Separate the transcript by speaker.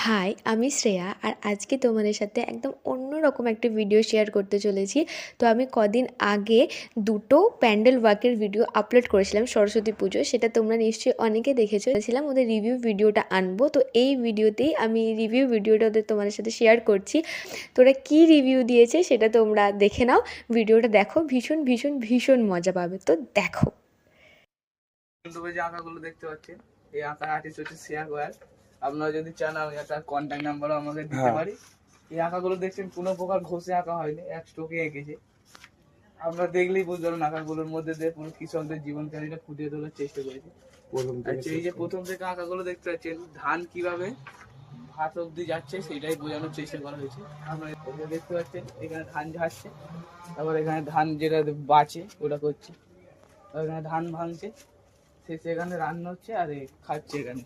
Speaker 1: High, আমি শ্রেয়া আর আজকে তোমাদের সাথে একদম অন্যরকম একটা ভিডিও শেয়ার করতে চলেছি। তো আমি কদিন আগে দুটো প্যান্ডেল ওয়ার্কের ভিডিও আপলোড করেছিলাম সরস্বতী পুজো, সেটা তোমরা নিশ্চয়ই অনেকে দেখেছো। ছিলাম ওদের রিভিউ ভিডিওটা আনবো, তো এই ভিডিওতেই আমি রিভিউ ভিডিওটা ওদের তোমাদের সাথে শেয়ার করছি। তোরা কি রিভিউ দিয়েছে সেটা তোমরা দেখে নাও, ভিডিওটা দেখো, ভীষণ ভীষণ ভীষণ মজা পাবে, তো দেখো।
Speaker 2: ইউটিউবে যে আঁকাগুলো দেখতে পাচ্ছেন, এই আঁকার আর্টিস্ট হচ্ছে শ্রেয়া গোয়াল। আপনারা যদি চান আমি তার কন্ট্যাক্ট নাম্বারও আমাকে দিতে পারি। এই আঁকাগুলো দেখছেন কোনো প্রকার ঘষে আঁকা হয়নি, এক স্ট্রোকে এঁকেছে। আপনারা দেখলেই বুঝতে পারবেন আঁকাগুলোর মধ্যে দিয়ে পুরো কৃষকদের জীবন কাহিনীটা ফুটিয়ে তোলার চেষ্টা করেছি। আচ্ছা, এই যে প্রথম থেকে আঁকাগুলো দেখতে পাচ্ছেন, ধান কিভাবে ভাত অব্দি যাচ্ছে সেটাই বোঝানোর চেষ্টা করা হয়েছে। আপনারা দেখতে পাচ্ছেন এখানে ধান ঝাড়ছে, তারপর এখানে ধান যেটা বাঁচে ওটা করছে, এখানে ধান ভাঙছে, সে সেখানে রান্না হচ্ছে আর খাচ্ছে এখানে।